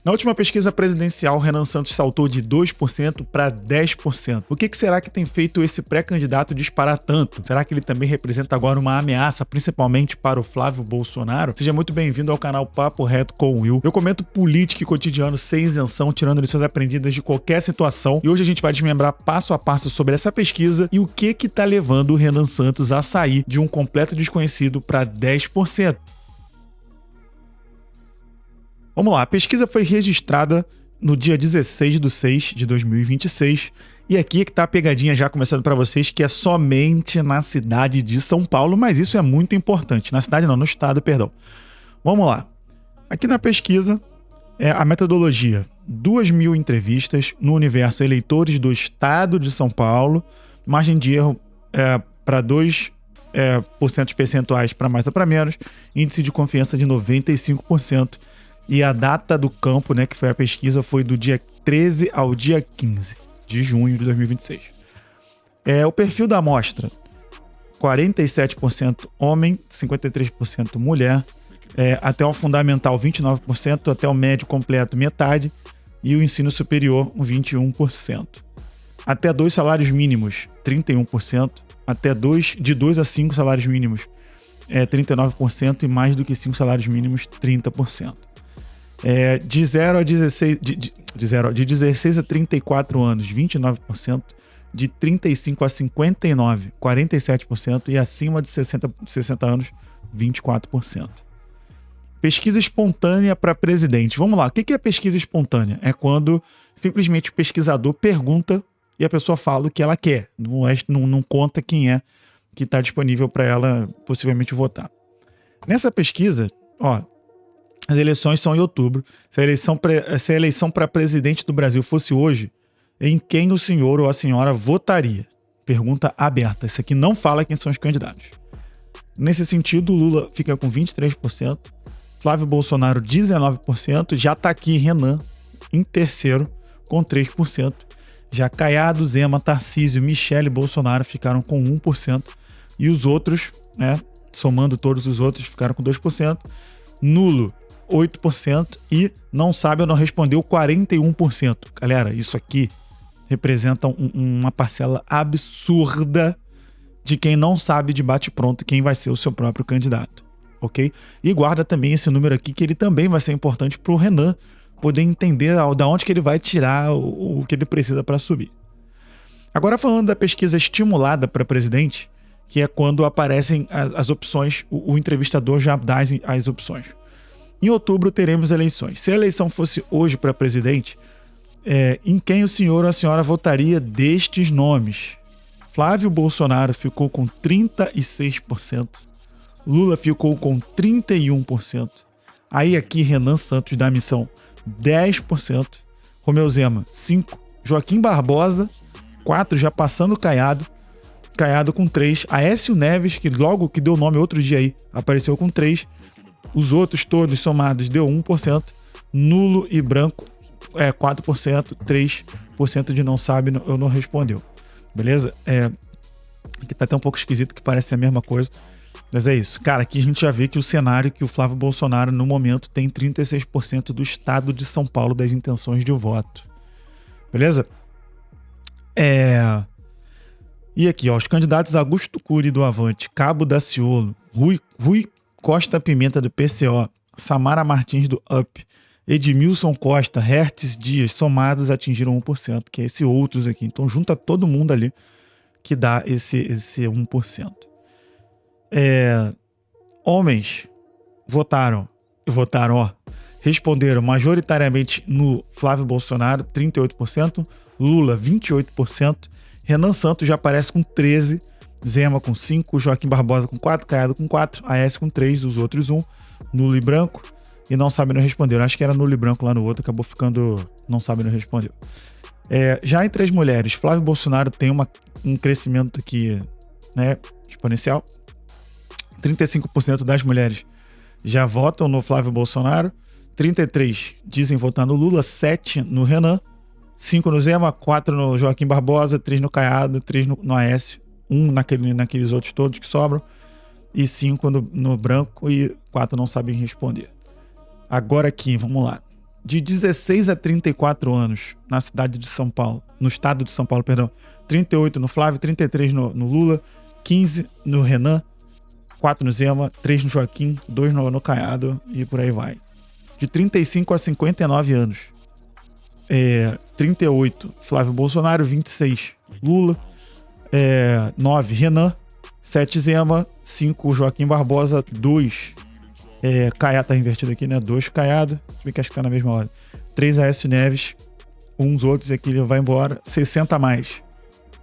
Na última pesquisa presidencial, Renan Santos saltou de 2% para 10%. O que será que tem feito esse pré-candidato disparar tanto? Será que ele também representa agora uma ameaça, principalmente para o Flávio Bolsonaro? Seja muito bem-vindo ao canal Papo Reto com o Will. Eu comento política e cotidiano sem isenção, tirando lições aprendidas de qualquer situação. E hoje a gente vai desmembrar passo a passo sobre essa pesquisa e o que tá levando o Renan Santos a sair de um completo desconhecido para 10%. Vamos lá, a pesquisa foi registrada no dia 16/6/2026 e aqui é que tá a pegadinha já começando para vocês, que é somente na cidade de São Paulo, mas isso é muito importante. Na cidade não, no estado, perdão. Vamos lá. Aqui na pesquisa, a metodologia, 2.000 entrevistas no universo eleitores do estado de São Paulo, margem de erro para 2% percentuais para mais ou para menos, índice de confiança de 95%. E a data do campo, né, que foi a pesquisa, foi do dia 13 ao dia 15 de junho de 2026. O perfil da amostra, 47% homem, 53% mulher, até o fundamental 29%, até o médio completo metade e o ensino superior 21%. Até 2 salários mínimos, 31%, de 2 a 5 salários mínimos, 39% e mais do que 5 salários mínimos, 30%. De 16 a 34 anos, 29%, de 35 a 59, 47%, e acima de 60 anos, 24%. Pesquisa espontânea para presidente. Vamos lá, o que é pesquisa espontânea? É quando simplesmente o pesquisador pergunta e a pessoa fala o que ela quer. Não conta quem é que está disponível para ela possivelmente votar. Nessa pesquisa, as eleições são em outubro. Se a eleição para presidente do Brasil fosse hoje, em quem o senhor ou a senhora votaria? Pergunta aberta. Isso aqui não fala quem são os candidatos. Nesse sentido, Lula fica com 23%, Flávio Bolsonaro 19%, já está aqui Renan em terceiro com 3%, já Caiado, Zema, Tarcísio, Michele e Bolsonaro ficaram com 1%, e os outros, somando todos os outros, ficaram com 2%, nulo 8% e não sabe ou não respondeu 41%. Galera, isso aqui representa uma parcela absurda de quem não sabe de bate-pronto quem vai ser o seu próprio candidato, ok? E guarda também esse número aqui, que ele também vai ser importante para o Renan poder entender da onde que ele vai tirar o que ele precisa para subir. Agora, falando da pesquisa estimulada para presidente, que é quando aparecem as opções, o entrevistador já dá as opções. Em outubro teremos eleições. Se a eleição fosse hoje para presidente, em quem o senhor ou a senhora votaria destes nomes? Flávio Bolsonaro ficou com 36%, Lula ficou com 31%, aí aqui Renan Santos da missão 10%, Romeu Zema 5%, Joaquim Barbosa 4%, já passando Caiado com 3%, Aécio Neves, que logo que deu nome outro dia aí, apareceu com 3%, os outros todos somados deu 1%, nulo e branco 4%, 3% de não sabe ou não respondeu. Beleza? Aqui tá até um pouco esquisito, que parece a mesma coisa, mas é isso. Cara, aqui a gente já vê que o cenário, que o Flávio Bolsonaro no momento tem 36% do estado de São Paulo das intenções de voto. Beleza? E aqui, os candidatos Augusto Cury do Avante, Cabo Daciolo, Rui Costa Pimenta do PCO, Samara Martins do UP, Edmilson Costa, Hertz Dias, somados atingiram 1%, que é esse outros aqui. Então junta todo mundo ali que dá esse 1%. Homens responderam majoritariamente no Flávio Bolsonaro, 38%, Lula 28%, Renan Santos já aparece com 13%, Zema com 5%, Joaquim Barbosa com 4%, Caiado com 4%, Aécio com 3%, os outros 1%, nulo e branco, e não sabe não responder. Acho que era nulo e branco lá no outro, acabou ficando não sabe não respondeu. Já entre as mulheres, Flávio Bolsonaro tem um crescimento aqui, exponencial. 35% das mulheres já votam no Flávio Bolsonaro, 33% dizem votar no Lula, 7% no Renan, 5% no Zema, 4% no Joaquim Barbosa, 3% no Caiado, 3% no Aécio, 1% naqueles outros todos que sobram, e 5% no branco, e 4% não sabem responder. Agora aqui, vamos lá. de 16 a 34 anos na cidade de São Paulo, no estado de São Paulo, perdão. 38 no Flávio, 33 no Lula, 15 no Renan, 4 no Zema, 3 no Joaquim, 2 no Caiado e por aí vai. De 35 a 59 anos. 38 Flávio Bolsonaro, 26 Lula, 9 Renan, 7 Zema, 5 Joaquim Barbosa, 2 Caiado, tá invertido aqui, né? 2 Caiado, se bem que acho que tá na mesma hora. 3 Aécio Neves, uns outros aqui ele vai embora, 60 a mais.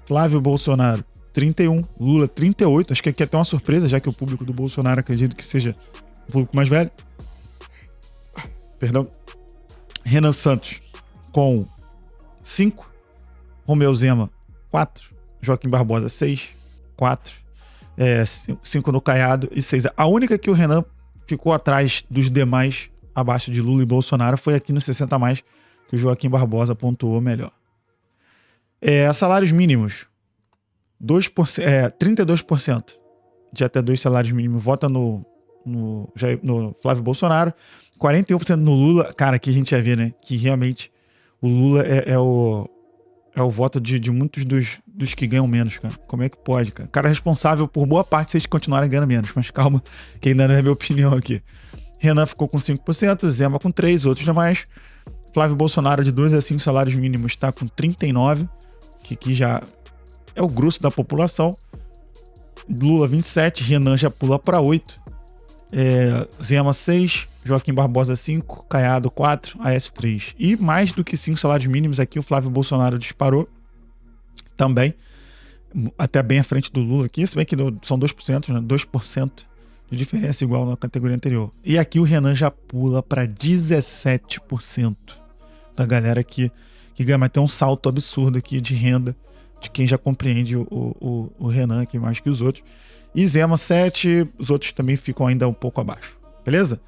Flávio Bolsonaro, 31, Lula, 38, acho que aqui é até uma surpresa, já que o público do Bolsonaro acredito que seja o público mais velho. Perdão. Renan Santos, com 5, Romeu Zema, 4, Joaquim Barbosa, 6, 4, 5 no Caiado e 6. A única que o Renan ficou atrás dos demais, abaixo de Lula e Bolsonaro, foi aqui no 60 a mais, que o Joaquim Barbosa pontuou melhor. Salários mínimos, 32% de até 2 salários mínimos vota no Flávio Bolsonaro, 41% no Lula. Cara, aqui a gente já vê, né, que realmente o Lula é o voto de muitos dos que ganham menos, cara. Como é que pode, cara? O cara é responsável por boa parte de vocês continuarem ganhando menos, mas calma, que ainda não é minha opinião aqui. Renan ficou com 5%, Zema com 3%, outros demais. Flávio Bolsonaro, de 2 a 5 salários mínimos, está com 39%, que já é o grosso da população. Lula, 27%, Renan já pula para 8%. Zema, 6%, Joaquim Barbosa, 5%, Caiado, 4%, Aécio, 3%. E mais do que 5 salários mínimos aqui, o Flávio Bolsonaro disparou também, até bem à frente do Lula aqui, se bem que são 2%, né? 2% de diferença igual na categoria anterior. E aqui o Renan já pula para 17% da galera que ganha, mas tem um salto absurdo aqui de renda de quem já compreende o Renan aqui mais que os outros. E Zema, 7%, os outros também ficam ainda um pouco abaixo, beleza?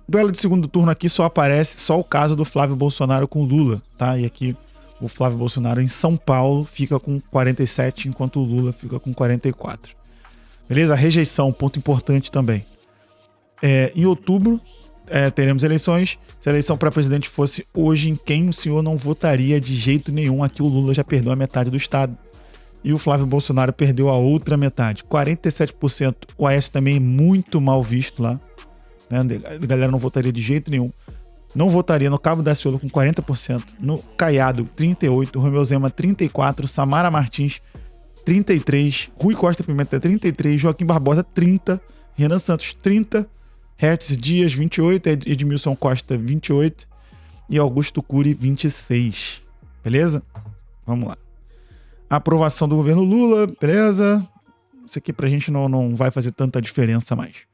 Duelo de segundo turno aqui só aparece só o caso do Flávio Bolsonaro com Lula, tá? E aqui o Flávio Bolsonaro em São Paulo fica com 47%, enquanto o Lula fica com 44%. Beleza? A rejeição, ponto importante também. Em outubro, teremos eleições. Se a eleição para presidente fosse hoje, em quem o senhor não votaria de jeito nenhum? Aqui o Lula já perdeu a metade do estado. E o Flávio Bolsonaro perdeu a outra metade. 47%. O Aécio também muito mal visto lá. Né? A galera não votaria de jeito nenhum. Não votaria no Cabo Daciolo com 40%. No Caiado, 38%. Romeu Zema, 34%. Samara Martins, 33%. Rui Costa Pimenta, 33%. Joaquim Barbosa, 30%. Renan Santos, 30%. Hertz Dias, 28%. Edmilson Costa, 28%. E Augusto Cury, 26%. Beleza? Vamos lá. A aprovação do governo Lula, beleza? Isso aqui pra gente não vai fazer tanta diferença mais.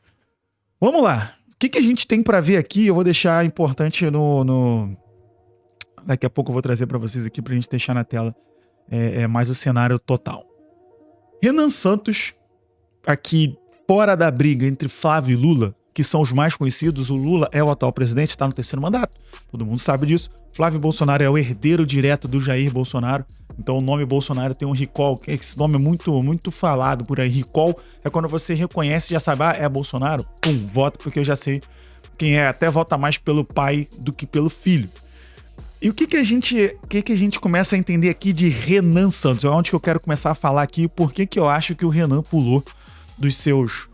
Vamos lá. O que a gente tem pra ver aqui? Eu vou deixar importante daqui a pouco eu vou trazer pra vocês aqui pra gente deixar na tela mais o cenário total. Renan Santos, aqui fora da briga entre Flávio e Lula, que são os mais conhecidos. O Lula é o atual presidente, está no 3º mandato. Todo mundo sabe disso. Flávio Bolsonaro é o herdeiro direto do Jair Bolsonaro. Então o nome Bolsonaro tem um recall. Esse nome é muito, muito falado por aí. Recall é quando você reconhece e já sabe, é Bolsonaro. Pum, voto porque eu já sei quem é. Até vota mais pelo pai do que pelo filho. E o que a gente começa a entender aqui de Renan Santos? É onde que eu quero começar a falar aqui. Por que eu acho que o Renan pulou dos seus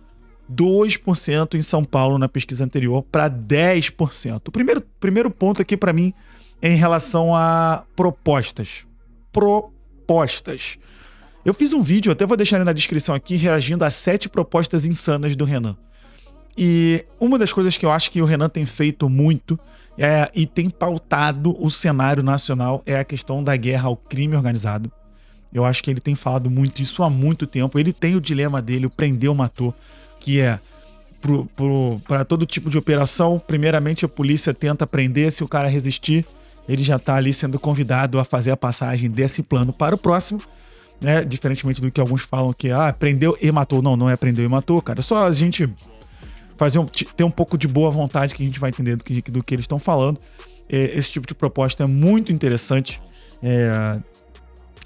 2% em São Paulo na pesquisa anterior para 10%. O primeiro ponto aqui para mim é em relação a propostas. Eu fiz um vídeo, até vou deixar na descrição aqui, reagindo a 7 propostas insanas do Renan. E uma das coisas que eu acho que o Renan tem feito muito e tem pautado o cenário nacional é a questão da guerra ao crime organizado. Eu acho que ele tem falado muito isso há muito tempo. Ele tem o dilema dele, o prendeu, matou, que é para todo tipo de operação. Primeiramente a polícia tenta prender, se o cara resistir, ele já está ali sendo convidado a fazer a passagem desse plano para o próximo, né? Diferentemente do que alguns falam que prendeu e matou. Não é prendeu e matou, cara. É só a gente ter um pouco de boa vontade que a gente vai entender do que eles estão falando. Esse tipo de proposta é muito interessante.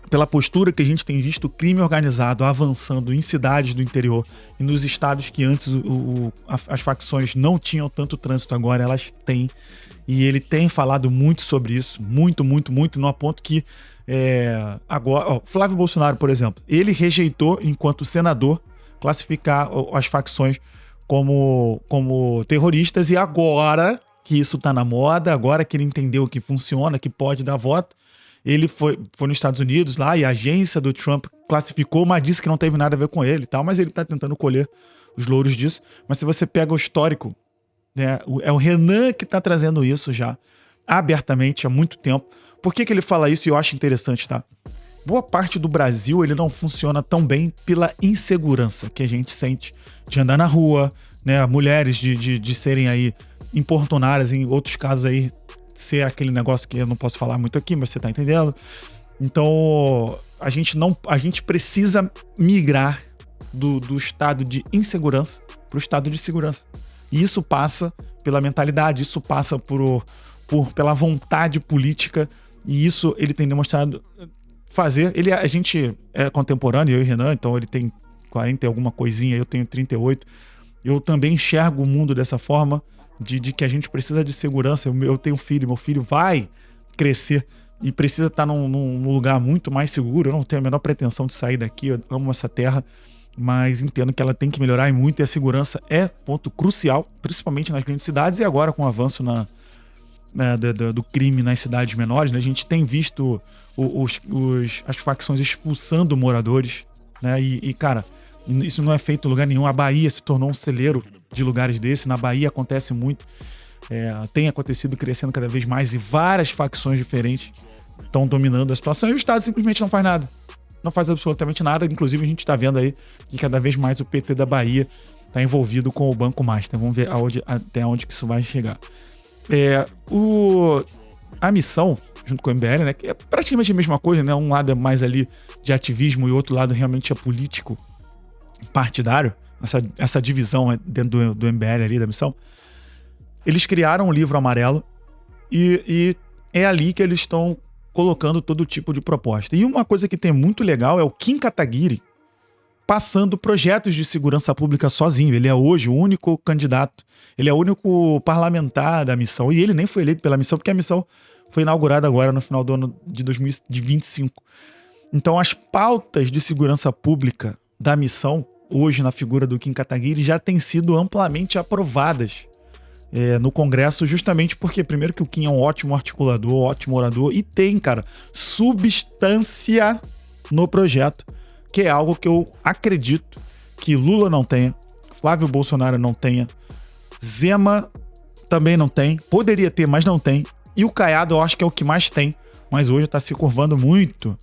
pela postura que a gente tem visto o crime organizado avançando em cidades do interior e nos estados que antes as facções não tinham tanto trânsito, agora elas têm. E ele tem falado muito sobre isso, muito, no ponto que agora, Flávio Bolsonaro, por exemplo, ele rejeitou, enquanto senador, classificar as facções como terroristas, e agora que isso tá na moda, agora que ele entendeu que funciona, que pode dar voto, ele foi nos Estados Unidos lá e a agência do Trump classificou, mas disse que não teve nada a ver com ele e tal, mas ele tá tentando colher os louros disso. Mas se você pega o histórico, né, é o Renan que tá trazendo isso já abertamente há muito tempo. Por que ele fala isso? E eu acho interessante, tá? Boa parte do Brasil, ele não funciona tão bem pela insegurança que a gente sente de andar na rua, né? Mulheres de serem aí importunadas, em outros casos aí, ser aquele negócio que eu não posso falar muito aqui, mas você tá entendendo. Então, a gente precisa migrar do estado de insegurança pro estado de segurança. E isso passa pela mentalidade, isso passa pela vontade política, e isso ele tem demonstrado fazer. A gente é contemporâneo, eu e Renan, então ele tem 40 e alguma coisinha, eu tenho 38. Eu também enxergo o mundo dessa forma, de que a gente precisa de segurança. Eu tenho filho, meu filho vai crescer e precisa estar num lugar muito mais seguro. Eu não tenho a menor pretensão de sair daqui, eu amo essa terra, mas entendo que ela tem que melhorar e muito, e a segurança é ponto crucial, principalmente nas grandes cidades, e agora com o avanço do crime nas cidades menores, né? A gente tem visto as facções expulsando moradores, né? E, cara, isso não é feito em lugar nenhum. A Bahia se tornou um celeiro de lugares desses. Na Bahia acontece muito. Tem acontecido, crescendo cada vez mais, e várias facções diferentes estão dominando a situação, e o Estado simplesmente não faz nada. Não faz absolutamente nada. Inclusive, a gente está vendo aí que cada vez mais o PT da Bahia está envolvido com o Banco Master. Vamos ver até onde que isso vai chegar. A missão, junto com o MBL, né, que é praticamente a mesma coisa, né? Um lado é mais ali de ativismo e o outro lado realmente é político, partidário. Essa divisão dentro do MBL ali, da missão. Eles criaram um livro amarelo e é ali que eles estão colocando todo tipo de proposta. E uma coisa que tem muito legal é o Kim Kataguiri passando projetos de segurança pública sozinho. Ele é hoje o único candidato, ele é o único parlamentar da missão, e ele nem foi eleito pela missão, porque a missão foi inaugurada agora no final do ano de 2025. Então as pautas de segurança pública da missão, hoje na figura do Kim Kataguiri, já têm sido amplamente aprovadas no Congresso, justamente porque, primeiro, que o Kim é um ótimo articulador, ótimo orador, e tem, cara, substância no projeto, que é algo que eu acredito que Lula não tenha, Flávio Bolsonaro não tenha, Zema também não tem, poderia ter, mas não tem, e o Caiado eu acho que é o que mais tem, mas hoje está se curvando muito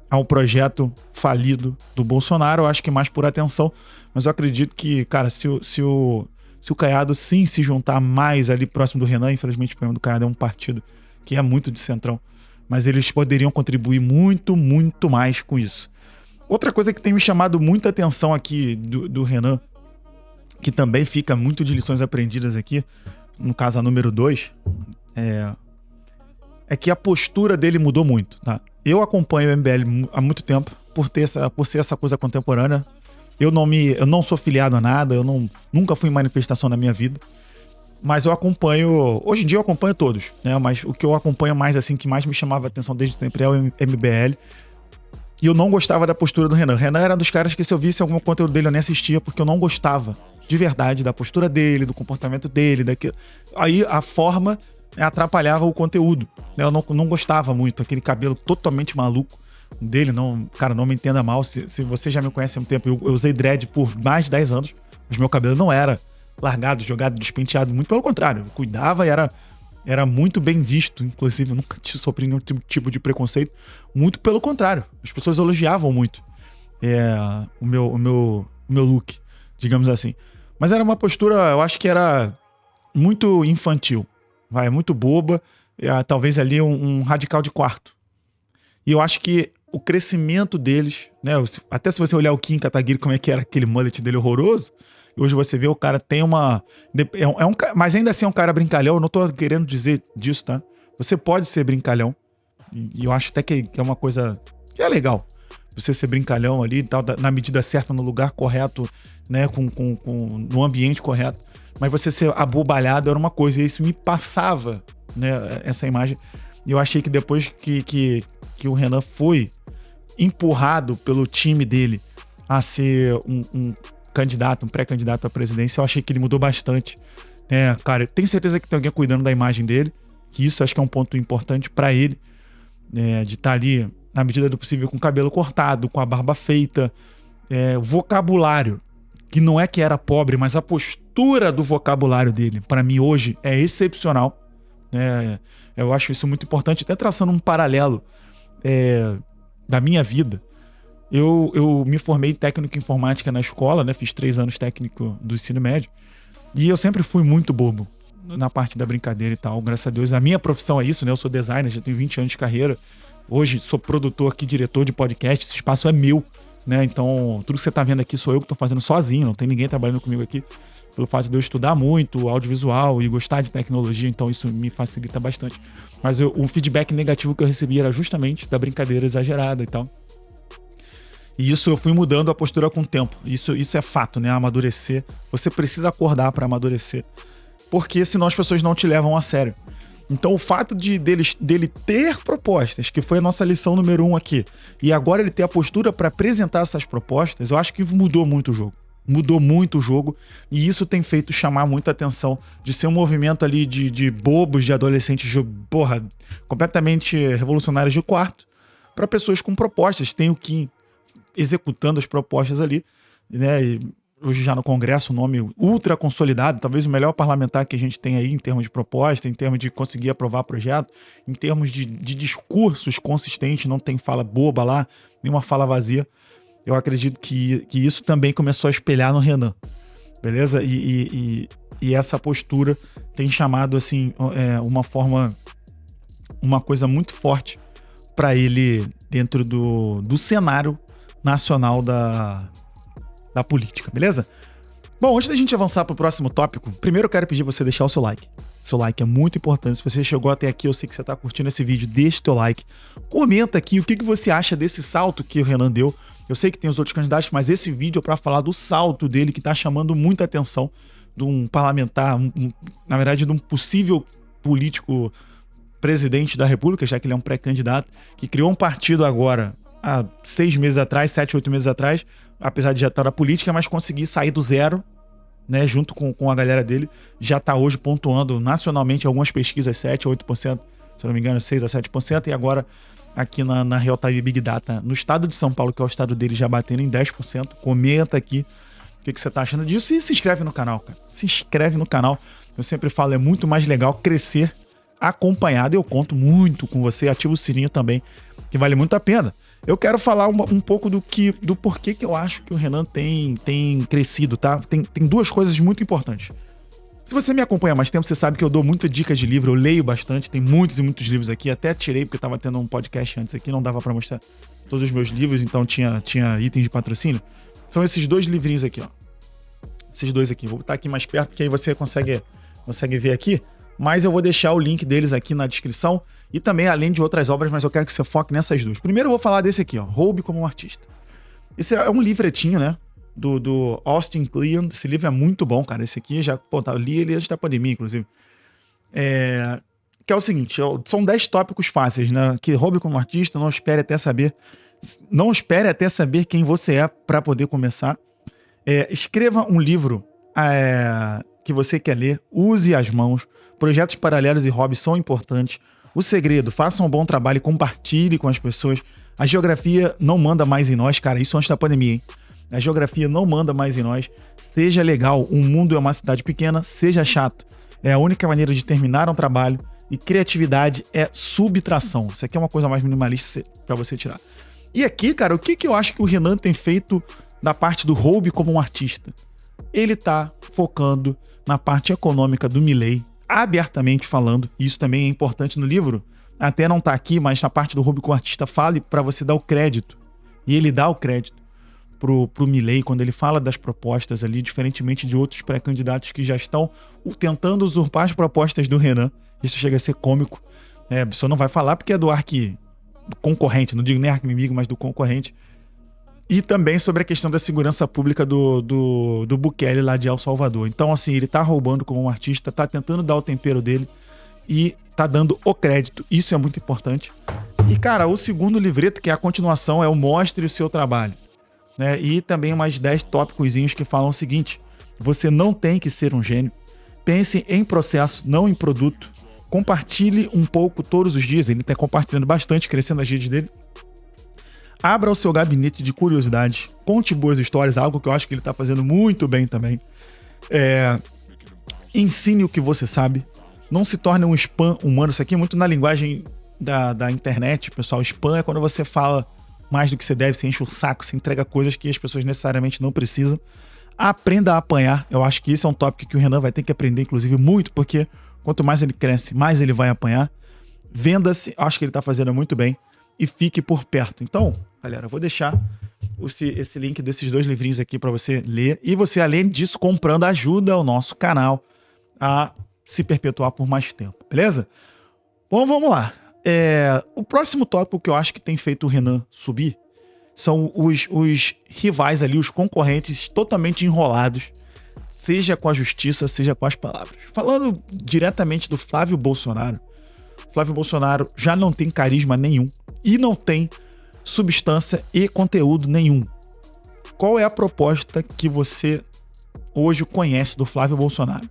ao projeto falido do Bolsonaro, eu acho que mais por atenção, mas eu acredito que, cara, se o Caiado sim se juntar mais ali próximo do Renan, infelizmente o problema do Caiado é um partido que é muito de centrão, mas eles poderiam contribuir muito, muito mais com isso. Outra coisa que tem me chamado muita atenção aqui do Renan, que também fica muito de lições aprendidas aqui, no caso a número 2, é que a postura dele mudou muito, tá? Eu acompanho o MBL há muito tempo, por ser essa coisa contemporânea. Eu não sou filiado a nada, nunca fui em manifestação na minha vida, mas eu acompanho, hoje em dia eu acompanho todos, né? Mas o que eu acompanho mais, assim, que mais me chamava a atenção desde sempre é o MBL. E eu não gostava da postura do Renan. Renan era um dos caras que, se eu visse algum conteúdo dele, eu nem assistia, porque eu não gostava de verdade da postura dele, do comportamento dele, daquilo. Aí a forma atrapalhava o conteúdo. Eu não gostava muito, aquele cabelo totalmente maluco dele. Não, cara, não me entenda mal, se você já me conhece há um tempo, eu usei dread por mais de 10 anos, mas meu cabelo não era largado, jogado, despenteado, muito pelo contrário, eu cuidava e era muito bem visto, inclusive eu nunca sofri nenhum tipo de preconceito, muito pelo contrário, as pessoas elogiavam muito o meu look, digamos assim. Mas era uma postura, eu acho que era muito infantil, muito boba, talvez ali um radical de quarto. E eu acho que o crescimento deles, né? Até se você olhar o Kim Kataguiri, como é que era aquele mullet dele horroroso, e hoje você vê o cara tem uma... mas ainda assim é um cara brincalhão, eu não tô querendo dizer disso, tá? Você pode ser brincalhão, e eu acho até que é uma coisa que é legal. Você ser brincalhão ali, tal, na medida certa, no lugar correto, né, no ambiente correto. Mas você ser abobalhado era uma coisa, e isso me passava, né, essa imagem. E eu achei que depois que o Renan foi empurrado pelo time dele a ser um candidato, um pré-candidato à presidência, eu achei que ele mudou bastante. Cara, tenho certeza que tem alguém cuidando da imagem dele, que isso acho que é um ponto importante para ele, de estar ali, na medida do possível, com o cabelo cortado, com a barba feita, vocabulário, que não é que era pobre, mas a postura do vocabulário dele, para mim hoje, é excepcional. Eu acho isso muito importante, até traçando um paralelo da minha vida. Eu me formei técnico em informática na escola, né? Fiz 3 anos técnico do ensino médio, e eu sempre fui muito bobo na parte da brincadeira e tal, graças a Deus. A minha profissão é isso, né? Eu sou designer, já tenho 20 anos de carreira. Hoje sou produtor aqui, diretor de podcast, esse espaço é meu, né? Então, tudo que você tá vendo aqui sou eu que tô fazendo sozinho, não tem ninguém trabalhando comigo aqui. Pelo fato de eu estudar muito audiovisual e gostar de tecnologia, então isso me facilita bastante. Mas o feedback negativo que eu recebi era justamente da brincadeira exagerada e tal. E isso eu fui mudando a postura com o tempo. Isso é fato, né? Amadurecer. Você precisa acordar para amadurecer. Porque senão as pessoas não te levam a sério. Então o fato dele ter propostas, que foi a nossa lição número 1 aqui, e agora ele ter a postura para apresentar essas propostas, eu acho que mudou muito o jogo. Mudou muito o jogo, e isso tem feito chamar muita atenção de ser um movimento ali de bobos, de adolescentes, completamente revolucionários de quarto, para pessoas com propostas. Tem o Kim executando as propostas ali, né? E hoje já no Congresso, um nome ultra consolidado, talvez o melhor parlamentar que a gente tem aí em termos de proposta, em termos de conseguir aprovar projeto, em termos de discursos consistentes, não tem fala boba lá, nenhuma fala vazia. Eu acredito que isso também começou a espelhar no Renan, beleza? E essa postura tem chamado, assim, uma coisa muito forte para ele dentro do cenário nacional da política, beleza? Bom, antes da gente avançar para o próximo tópico, primeiro eu quero pedir para você deixar o seu like. Seu like é muito importante. Se você chegou até aqui, eu sei que você está curtindo esse vídeo, deixa o teu like. Comenta aqui o que você acha desse salto que o Renan deu. Eu sei que tem os outros candidatos, mas esse vídeo é para falar do salto dele, que está chamando muita atenção, de um parlamentar, na verdade, de um possível político presidente da República, já que ele é um pré-candidato, que criou um partido agora há 6 meses atrás, 7, 8 meses atrás, apesar de já estar na política, mas conseguir sair do zero, né, junto com a galera dele, já está hoje pontuando nacionalmente algumas pesquisas 7 a 8%, se eu não me engano 6 a 7%, e agora aqui na Real Time Big Data, no estado de São Paulo, que é o estado dele, já batendo em 10%. Comenta aqui o que você está achando disso e se inscreve no canal, cara. Se inscreve no canal. Eu sempre falo, é muito mais legal crescer acompanhado, eu conto muito com você, ativa o sininho também, que vale muito a pena. Eu quero falar um pouco do porquê que eu acho que o Renan tem crescido, tá? Tem 2 coisas muito importantes. Se você me acompanha há mais tempo, você sabe que eu dou muitas dicas de livro, eu leio bastante, tem muitos e muitos livros aqui, até tirei porque eu tava tendo um podcast antes aqui, não dava pra mostrar todos os meus livros, então tinha itens de patrocínio. São esses 2 livrinhos aqui, ó. Esses 2 aqui, vou botar aqui mais perto, que aí você consegue ver aqui, mas eu vou deixar o link deles aqui na descrição, e também além de outras obras, mas eu quero que você foque nessas 2. Primeiro eu vou falar desse aqui, ó, Roube como um Artista. Esse é um livretinho, né? Do Austin Kleon. Esse livro é muito bom, cara. Esse aqui eu li ele antes da pandemia, inclusive. Que é o seguinte, são 10 tópicos fáceis, né? Que roube como artista, não espere até saber quem você é para poder começar. Escreva um livro que você quer ler, use as mãos. Projetos paralelos e hobbies são importantes. O segredo, faça um bom trabalho e compartilhe com as pessoas. A geografia não manda mais em nós, cara, isso antes da pandemia, hein? A geografia não manda mais em nós. Seja legal, o mundo é uma cidade pequena, seja chato. É a única maneira de terminar um trabalho. E criatividade é subtração. Isso aqui é uma coisa mais minimalista pra você tirar. E aqui, cara, o que eu acho que o Renan tem feito na parte do Roube como um artista? Ele tá focando na parte econômica do Milei, abertamente falando. E isso também é importante no livro. Até não tá aqui, mas na parte do Roube como artista fale pra você dar o crédito. E ele dá o crédito pro Milei, quando ele fala das propostas ali, diferentemente de outros pré-candidatos que já estão tentando usurpar as propostas do Renan. Isso chega a ser cômico. A pessoa não vai falar porque é do concorrente, não digo nem arqui-inimigo, mas do concorrente. E também sobre a questão da segurança pública do Bukele lá de El Salvador. Então, assim, ele tá roubando como um artista, tá tentando dar o tempero dele e tá dando o crédito. Isso é muito importante. E, cara, o segundo livreto, que é a continuação, é o Mostre o Seu Trabalho. Né? E também mais 10 tópicozinhos que falam o seguinte: você não tem que ser um gênio. Pense em processo, não em produto. Compartilhe um pouco todos os dias. Ele tá compartilhando bastante, crescendo as redes dele. Abra o seu gabinete de curiosidades. Conte boas histórias, algo que eu acho que ele tá fazendo muito bem também. Ensine o que você sabe. Não se torne um spam humano. Isso aqui é muito na linguagem da internet, pessoal. Spam é quando você fala mais do que você deve, você enche o saco, você entrega coisas que as pessoas necessariamente não precisam. Aprenda a apanhar. Eu acho que esse é um tópico que o Renan vai ter que aprender, inclusive, muito, porque quanto mais ele cresce, mais ele vai apanhar. Venda-se, acho que ele tá fazendo muito bem. E fique por perto. Então, galera, eu vou deixar esse link desses 2 livrinhos aqui para você ler. E você, além disso, comprando, ajuda o nosso canal a se perpetuar por mais tempo, beleza? Bom, vamos lá. O próximo tópico que eu acho que tem feito o Renan subir são os rivais ali, os concorrentes totalmente enrolados, seja com a justiça, seja com as palavras. Falando diretamente do Flávio Bolsonaro, Flávio Bolsonaro já não tem carisma nenhum e não tem substância e conteúdo nenhum. Qual é a proposta que você hoje conhece do Flávio Bolsonaro?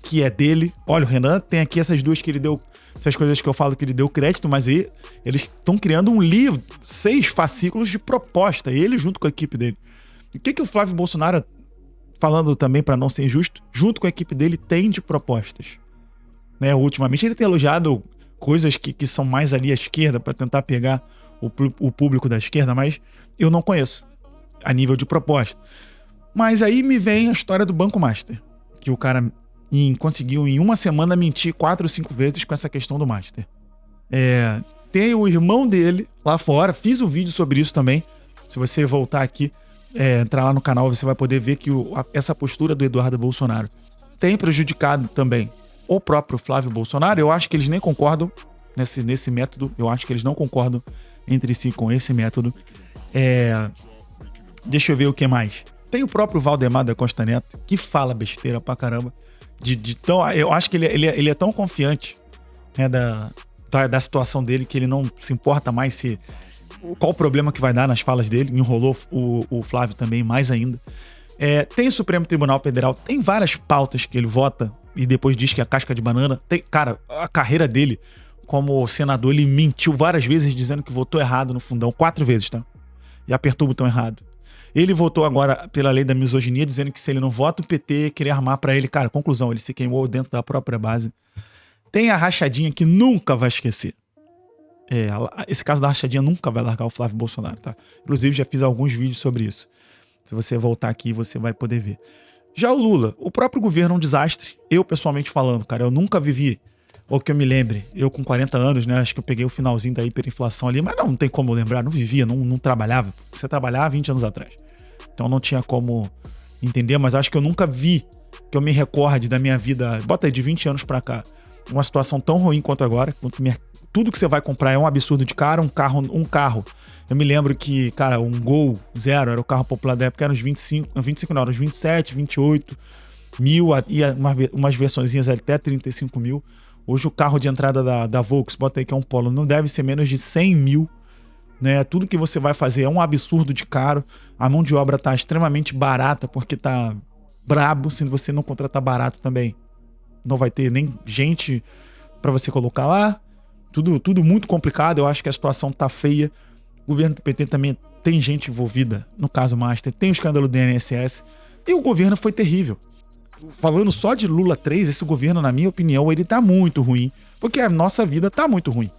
Que é dele. Olha, o Renan tem aqui essas 2 que ele deu, essas coisas que eu falo que ele deu crédito, mas aí eles estão criando um livro, 6 fascículos de proposta, ele junto com a equipe dele. O que o Flávio Bolsonaro, falando também para não ser injusto, junto com a equipe dele, tem de propostas? Né? Ultimamente ele tem elogiado coisas que são mais ali à esquerda para tentar pegar o público da esquerda, mas eu não conheço a nível de proposta. Mas aí me vem a história do Banco Master, que o cara conseguiu em uma semana mentir 4 ou 5 vezes com essa questão do Master. Tem o irmão dele lá fora, fiz um vídeo sobre isso também. Se você voltar aqui, entrar lá no canal, você vai poder ver que essa postura do Eduardo Bolsonaro tem prejudicado também o próprio Flávio Bolsonaro. Eu acho que eles nem concordam nesse método. Eu acho que eles não concordam entre si com esse método. Deixa eu ver o que mais. Tem o próprio Valdemar da Costa Neto, que fala besteira pra caramba. Eu acho que ele é tão confiante, né, da situação dele, que ele não se importa mais qual o problema que vai dar nas falas dele. Enrolou o Flávio também mais ainda. Tem o Supremo Tribunal Federal, tem várias pautas que ele vota e depois diz que é casca de banana. Cara, a carreira dele como senador, ele mentiu várias vezes dizendo que votou errado no fundão, 4 vezes, tá? E apertou o botão errado. Ele votou agora pela lei da misoginia, dizendo que se ele não vota o PT, queria armar pra ele. Cara, conclusão, ele se queimou dentro da própria base. Tem a rachadinha que nunca vai esquecer. Esse caso da rachadinha nunca vai largar o Flávio Bolsonaro, tá? Inclusive, já fiz alguns vídeos sobre isso. Se você voltar aqui, você vai poder ver. Já o Lula, o próprio governo é um desastre. Eu, pessoalmente falando, cara, eu nunca vivi, ou que eu me lembre, eu com 40 anos, né? Acho que eu peguei o finalzinho da hiperinflação ali, mas não tem como lembrar, não vivia, não trabalhava. Você trabalhava 20 anos atrás. Então não tinha como entender, mas acho que eu nunca vi, que eu me recorde da minha vida, bota aí, de 20 anos pra cá, uma situação tão ruim quanto agora. Tudo que você vai comprar é um absurdo de caro, um carro. Eu me lembro que, cara, um Gol Zero era o carro popular da época, era uns 25 não, era uns 27, 28 mil, e umas versõezinhas até 35 mil. Hoje o carro de entrada da Volks, bota aí que é um Polo, não deve ser menos de 100 mil. Né? Tudo que você vai fazer é um absurdo de caro. A mão de obra tá extremamente barata, porque tá brabo. Se você não contratar barato também, não vai ter nem gente para você colocar lá. Tudo muito complicado. Eu acho que a situação tá feia. O governo do PT também tem gente envolvida, no caso Master, tem o escândalo do INSS. E o governo foi terrível. Falando só de Lula 3, esse governo, na minha opinião, ele tá muito ruim. Porque a nossa vida tá muito ruim.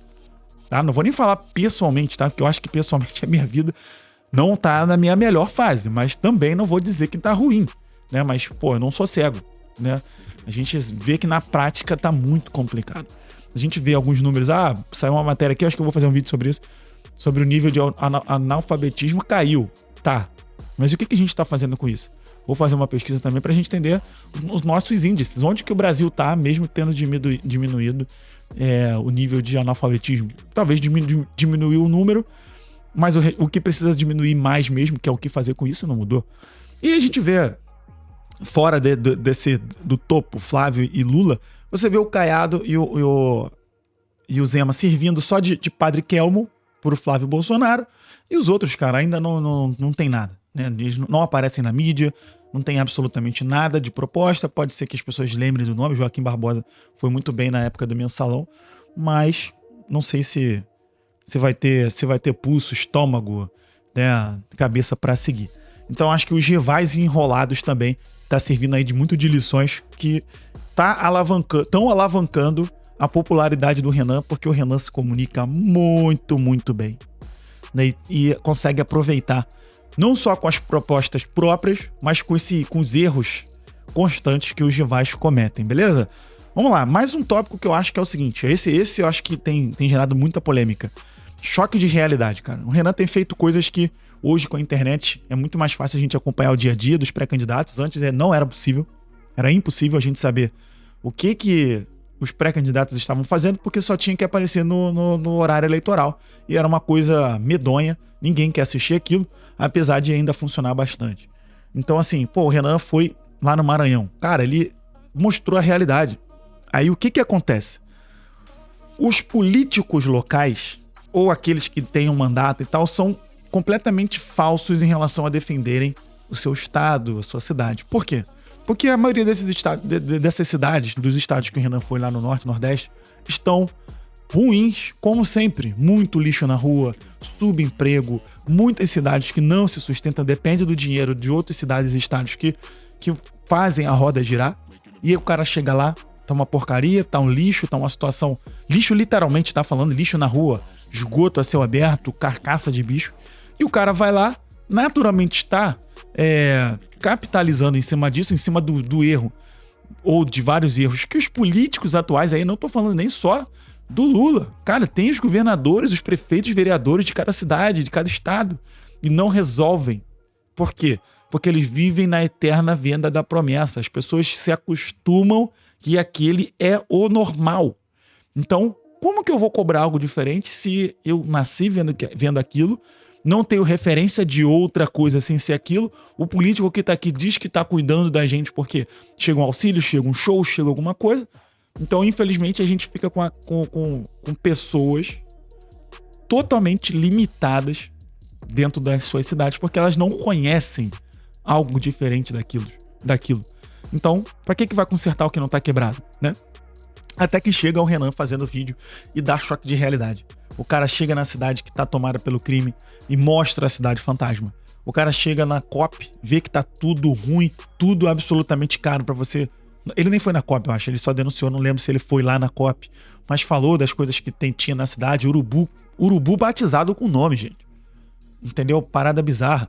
Tá? Não vou nem falar pessoalmente, tá? Porque eu acho que pessoalmente a minha vida não tá na minha melhor fase. Mas também não vou dizer que tá ruim, né? Mas, pô, eu não sou cego, né? A gente vê que na prática tá muito complicado. A gente vê alguns números. Saiu uma matéria aqui, acho que eu vou fazer um vídeo sobre isso. Sobre o nível de analfabetismo caiu. Tá. Mas o que a gente tá fazendo com isso? Vou fazer uma pesquisa também pra gente entender os nossos índices. Onde que o Brasil tá, mesmo tendo diminuído o nível de analfabetismo. Talvez diminuir o número, mas o que precisa diminuir mais mesmo, que é o que fazer com isso, não mudou. E a gente vê, fora do topo, Flávio e Lula, você vê o Caiado e o Zema servindo só de Padre Kelmo pro Flávio Bolsonaro, e os outros, cara, ainda não tem nada, né? Eles não aparecem na mídia, não tem absolutamente nada de proposta. Pode ser que as pessoas lembrem do nome. Joaquim Barbosa foi muito bem na época do Mensalão, mas não sei se vai ter pulso, estômago, né, cabeça para seguir. Então acho que os rivais enrolados também tá servindo aí muito de lições que estão alavancando a popularidade do Renan, porque o Renan se comunica muito, muito bem, né, e consegue aproveitar não só com as propostas próprias, mas com os erros constantes que os rivais cometem, beleza? Vamos lá, mais um tópico que eu acho que é o seguinte, esse eu acho que tem gerado muita polêmica. Choque de realidade, cara. O Renan tem feito coisas que hoje com a internet é muito mais fácil a gente acompanhar o dia a dia dos pré-candidatos. Antes não era possível, era impossível a gente saber o que os pré-candidatos estavam fazendo, porque só tinha que aparecer no horário eleitoral. E era uma coisa medonha, ninguém quer assistir aquilo, apesar de ainda funcionar bastante. Então assim, o Renan foi lá no Maranhão. Cara, ele mostrou a realidade. Aí o que acontece? Os políticos locais, ou aqueles que têm um mandato e tal, são completamente falsos em relação a defenderem o seu estado, a sua cidade. Por quê? Porque a maioria dessas cidades, dos estados que o Renan foi lá no Norte, Nordeste, estão ruins, como sempre. Muito lixo na rua, subemprego, muitas cidades que não se sustentam, dependem do dinheiro de outras cidades e estados que fazem a roda girar. E aí o cara chega lá, tá uma porcaria, tá um lixo, tá uma situação... Lixo literalmente, tá falando lixo na rua, esgoto a céu aberto, carcaça de bicho. E o cara vai lá, naturalmente está capitalizando em cima disso, em cima do erro, ou de vários erros, que os políticos atuais aí, não tô falando nem só do Lula. Cara, tem os governadores, os prefeitos, os vereadores de cada cidade, de cada estado, e não resolvem. Por quê? Porque eles vivem na eterna venda da promessa. As pessoas se acostumam que aquele é o normal. Então, como que eu vou cobrar algo diferente se eu nasci vendo aquilo, não tenho referência de outra coisa sem ser aquilo? O político que tá aqui diz que tá cuidando da gente porque chega um auxílio, chega um show, chega alguma coisa. Então, infelizmente, a gente fica com pessoas totalmente limitadas dentro das suas cidades, porque elas não conhecem algo diferente daquilo. Então, pra que vai consertar o que não tá quebrado, né? Até que chega o Renan fazendo vídeo e dá choque de realidade. O cara chega na cidade que tá tomada pelo crime e mostra a cidade fantasma. O cara chega na COP, vê que tá tudo ruim, tudo absolutamente caro pra você. Ele nem foi na COP, eu acho, ele só denunciou, não lembro se ele foi lá na COP, mas falou das coisas que tinha na cidade. Urubu batizado com nome, gente. Entendeu? Parada bizarra.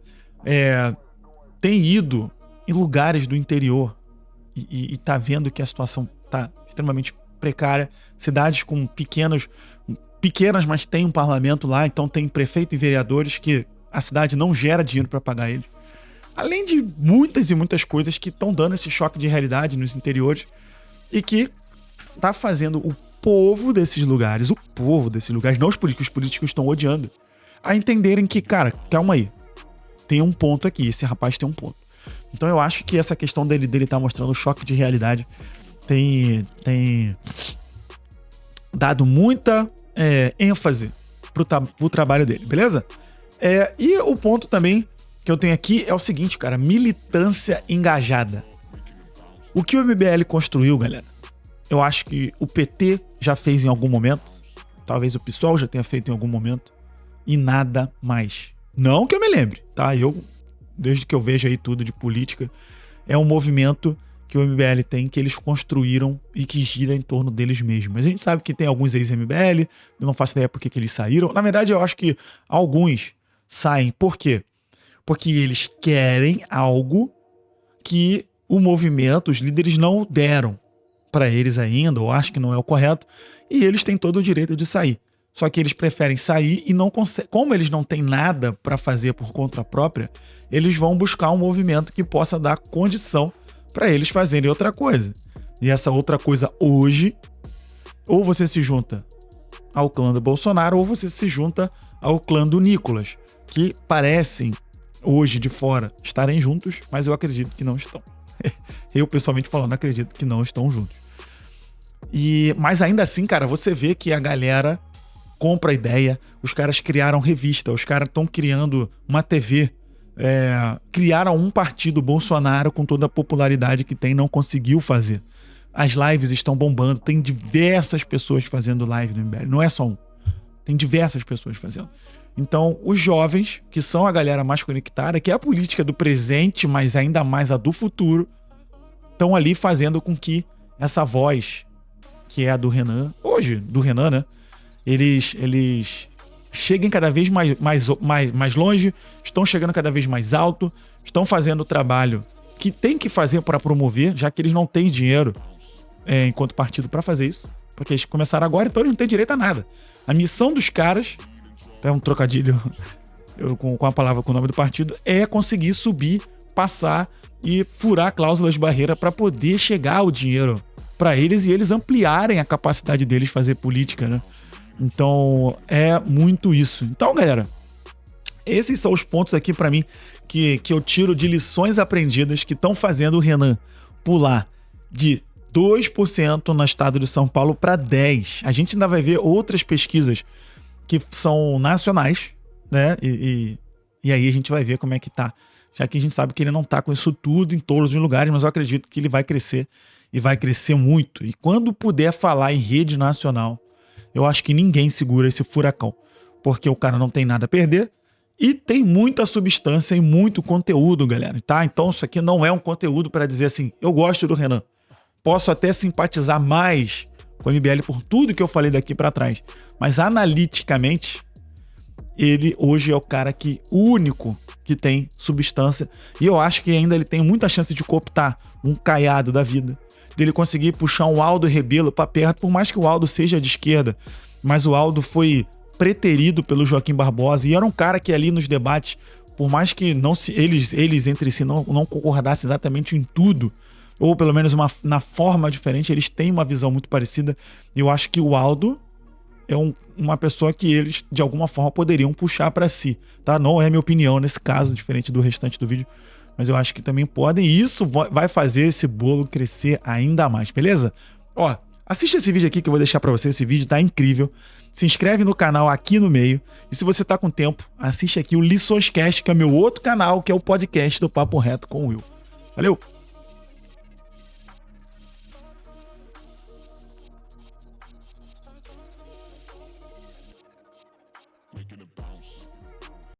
Tem ido em lugares do interior e tá vendo que a situação tá extremamente precária. Cidades com pequenas, mas tem um parlamento lá, então tem prefeito e vereadores que a cidade não gera dinheiro para pagar eles. Além de muitas e muitas coisas que estão dando esse choque de realidade nos interiores e que tá fazendo o povo desses lugares, não os políticos estão odiando, a entenderem que, cara, calma aí, tem um ponto aqui, esse rapaz tem um ponto. Então eu acho que essa questão dele tá mostrando o choque de realidade tem dado muita ênfase pro trabalho dele, beleza? E o ponto também que eu tenho aqui é o seguinte, cara, militância engajada. O que o MBL construiu, galera, eu acho que o PT já fez em algum momento, talvez o PSOL já tenha feito em algum momento, e nada mais. Não que eu me lembre, tá? Desde que eu vejo aí tudo de política, é um movimento que o MBL tem, que eles construíram e que gira em torno deles mesmos. Mas a gente sabe que tem alguns ex-MBL, eu não faço ideia por que eles saíram. Na verdade, eu acho que alguns saem. Por quê? Porque eles querem algo que o movimento, os líderes não deram para eles ainda, ou acham que não é o correto, e eles têm todo o direito de sair. Só que eles preferem sair e não conseguem. Como eles não têm nada para fazer por conta própria, eles vão buscar um movimento que possa dar condição para eles fazerem outra coisa. E essa outra coisa hoje Ou você se junta ao clã do Bolsonaro, ou você se junta ao clã do Nicolas, que parecem, hoje de fora, estarem juntos, mas eu acredito que não estão. Eu, pessoalmente falando, acredito que não estão juntos. Mas ainda assim, cara, você vê que a galera compra a ideia, os caras criaram revista, os caras estão criando uma TV, criaram um partido Bolsonaro com toda a popularidade que tem, não conseguiu fazer. As lives estão bombando, tem diversas pessoas fazendo live no MBL, não é só um. Tem diversas pessoas fazendo. Então, os jovens, que são a galera mais conectada, que é a política do presente, mas ainda mais a do futuro, estão ali fazendo com que essa voz, que é a do Renan, hoje, do Renan, né? Eles cheguem cada vez mais longe, estão chegando cada vez mais alto, estão fazendo o trabalho que tem que fazer para promover, já que eles não têm dinheiro enquanto partido para fazer isso, porque eles começaram agora, então eles não têm direito a nada. A missão dos caras, é um trocadilho com a palavra, com o nome do partido, é conseguir subir, passar e furar cláusulas de barreira para poder chegar ao dinheiro para eles e eles ampliarem a capacidade deles de fazer política, né? Então, é muito isso. Então, galera, esses são os pontos aqui para mim que eu tiro de lições aprendidas que estão fazendo o Renan pular de 2% no estado de São Paulo para 10%. A gente ainda vai ver outras pesquisas que são nacionais, né? E aí a gente vai ver como é que tá. Já que a gente sabe que ele não tá com isso tudo em todos os lugares, mas eu acredito que ele vai crescer e vai crescer muito. E quando puder falar em rede nacional, eu acho que ninguém segura esse furacão, porque o cara não tem nada a perder e tem muita substância e muito conteúdo, galera, tá? Então isso aqui não é um conteúdo para dizer assim, eu gosto do Renan. Posso até simpatizar mais com o MBL por tudo que eu falei daqui para trás, mas analiticamente, ele hoje é o cara único que tem substância, e eu acho que ainda ele tem muita chance de cooptar um Caiado da vida, dele conseguir puxar um Aldo Rebelo para perto, por mais que o Aldo seja de esquerda, mas o Aldo foi preterido pelo Joaquim Barbosa, e era um cara que ali nos debates, por mais que eles entre si não concordassem exatamente em tudo, ou pelo menos na forma diferente, eles têm uma visão muito parecida. E eu acho que o Aldo é uma pessoa que eles, de alguma forma, poderiam puxar para si, tá? Não é minha opinião nesse caso, diferente do restante do vídeo, mas eu acho que também podem, e isso vai fazer esse bolo crescer ainda mais, beleza? Ó, assiste esse vídeo aqui que eu vou deixar para você, esse vídeo tá incrível. Se inscreve no canal aqui no meio, e se você tá com tempo, assiste aqui o Liçõescast, que é meu outro canal, que é o podcast do Papo Reto com o Will. Valeu!